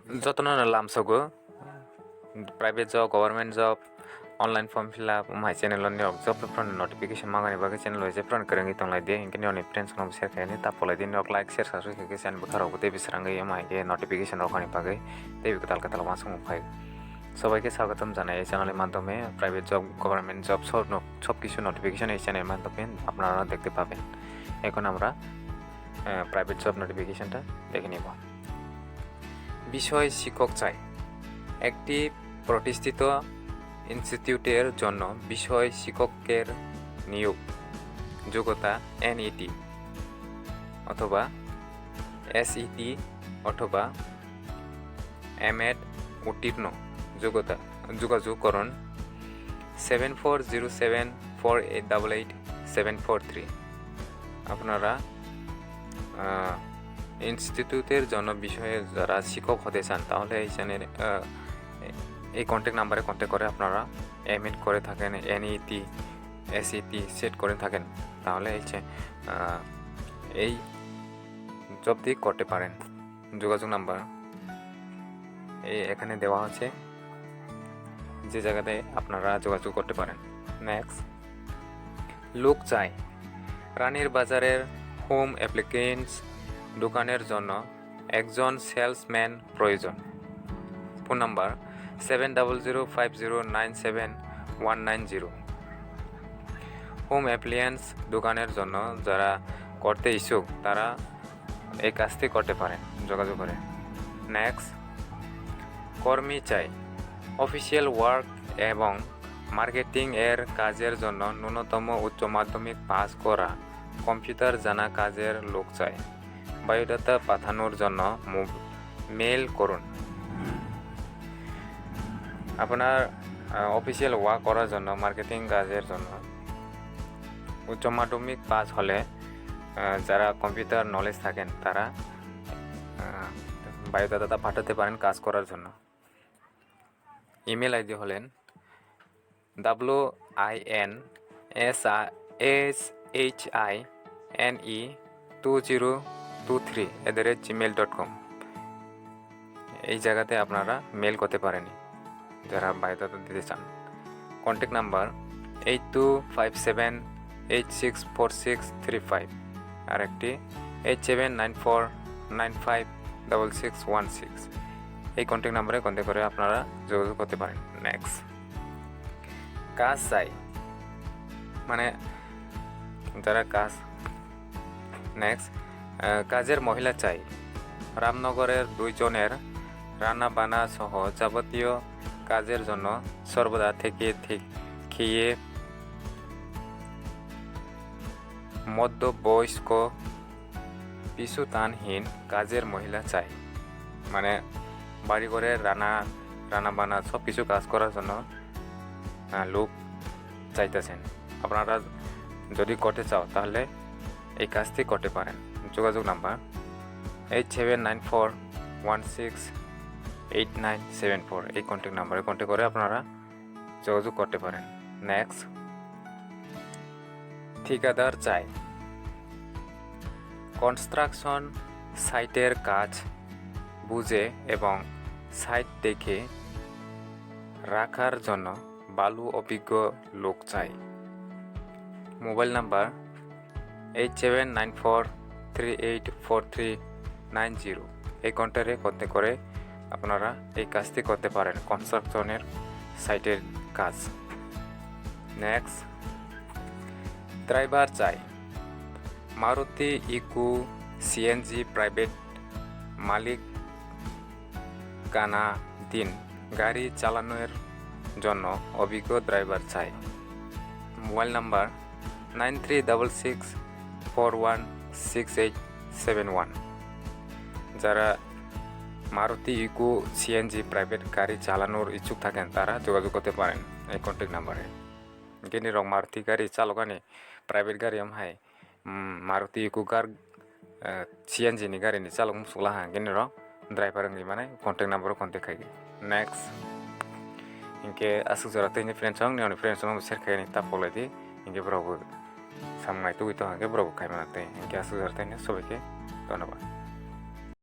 যত্ন লামসগো private job government job online form fill up my channel नोक जब फ्रन नोटिफिकेशन मांगने बाकी चैनल होइसे फ्रन करेंगे तंगलाइदि इनके नोनि फ्रेंड्स नो शेयर खायनि तापलाइदि नोक लाइक शेयर सब्सक्राइब के चैनल बखाराव ते बिसरांगे माइ के नोटिफिकेशन रखनि बागै ते बिकताल कताल मासुम फाइ সবাইকে স্বাগতম জানাই এই চ্যানেলের মাধ্যমে প্রাইভেট জব গভর্নমেন্ট জব সব কিছু নোটিফিকেশন এই চ্যানেলের মাধ্যমে আপনারা দেখতে পাবেন। এখন আমরা প্রাইভেট জব নোটিফিকেশনটা দেখে নিব। বিষয় শিক্ষক চাই। একটি প্রতিষ্ঠিত ইনস্টিটিউটের জন্য বিষয় শিক্ষকের নিয়োগ যোগ্যতা এনইটি অথবা এসইটি অথবা এমএড উত্তীর্ণ যোগ্যতা যোগাযোগ করুন 7407488743। আপনারা ইনস্টিটিউটের জন্য বিষয়ে যারা শিক্ষক হতে চান তাহলে এই চ্যানেল এই কন্ট্যাক্ট নাম্বারে কন্ট্যাক্ট করে আপনারা এমএড করে থাকেন এনইটি এসইটি সেট করে থাকেন তাহলে এই জবটি করতে পারেন। যোগাযোগ নাম্বার এখানে দেওয়া আছে, যে জায়গাতে আপনারা যোগাযোগ করতে পারেন। নেক্সট, লোক চাই। রানীর বাজারের হোম অ্যাপ্লিকেন্টস দোকানের জন্য একজন সেলসম্যান প্রয়োজন। Phone number 7005097190। হোম অ্যাপ্লিয়েন্স দোকানের জন্য যারা করতে ইচ্ছুক তারা এই কাজটি করতে পারেন যোগাযোগ করে। নেক্সট, কর্মী চাই। অফিসিয়াল ওয়ার্ক এবং মার্কেটিং এর কাজের জন্য ন্যূনতম উচ্চ মাধ্যমিক পাস করা কম্পিউটার জানা কাজের লোক চাই। বায়োডাটা পাঠানোর জন্য মেল করুন। আপনার অফিসিয়াল ওয়ার্ক করার জন্য মার্কেটিং কাজের জন্য উচ্চ মাধ্যমিক পাস হলে যারা কম্পিউটার নলেজ থাকেন তারা বায়োডাটা পাঠাতে পারেন কাজ করার জন্য। ইমেল আইডি হলেন winshine2023@gmail.com। এই জায়গাতে আপনারা মেল করতে পারেন যারা বায়োডাটা দিতে চান। কন্ট্যাক্ট নাম্বার 8257864635 আর একটি 8794956616। এই কন্ট্যাক্ট নাম্বারে কন্ট্যাক্ট করে আপনারা যোগাযোগ করতে পারেন। নেক্সট, কাজ চাই মানে যারা কাজ। নেক্সট, কাজের মহিলা চাই। রামনগরের 2 জনের রান্না বান্না সহ যাবতীয় কাজের জন্য সর্বদা থেকে খেয়ে মধ্যবয়স্ক পিছুটানহীন কাজের মহিলা চাই। মানে বাড়ি ঘরে রান্না বান্না সব কিছু কাজ করার জন্য লোক চাইতেছেন। আপনারা যদি করতে চাও তাহলে এই কাজটি করতে পারেন। যোগাযোগ নাম্বার 8794168974। এই কন্ট্যাক্ট নাম্বারে কন্ট্যাক্ট করে আপনারা যোগাযোগ করতে পারেন। নেক্সট, ঠিকাদার চাই। কনস্ট্রাকশন সাইটের কাজ বুঝে এবং সাইট দেখে রাখার জন্য ভালো অভিজ্ঞ লোক চাই। Mobile number 8794384390। এই কন্ট্যাক্টে কন্ট্যাক্ট করে আপনারা এই কাজটি করতে পারেন, কনস্ট্রাকশনের সাইটের কাজ। নেক্সট, ড্রাইভার চাই। মারুতি ইকো সিএনজি প্রাইভেট মালিকানাধীন গাড়ি চালানোর জন্য অভিজ্ঞ ড্রাইভার চাই। Mobile number 9366416871। যারা মারুতি ইকো সিএনজি প্রাইভেট গাড়ি চালানোর ইচ্ছুক থাকেন তারা যোগাযোগ করতে পারেন এই কন্ট্যাক্ট নাম্বারে। nirok মারুতি গাড়ি চালকানি প্রাইভেট গাড়ি আমহাই মারুতি ইকো গার সিএনজি ni গাড়ি ni চালক মুসুলা হ্যাঁ nirok ড্রাইভার মানে কন্ট্যাক্ট নাম্বার কন্ট্যাক্ট খাই। নেক্সট, ইনকে আসুক জরাতে ফ্রেন্ডস নিয়নি ফ্রেন্ডস শেয়ার খাই তাপলাইদি ইনকে ব্রব সামনাই তুই তো আগে ব্রব খাই মানাতে ইনকে আসুক জরাতে সবাইকে ধন্যবাদ।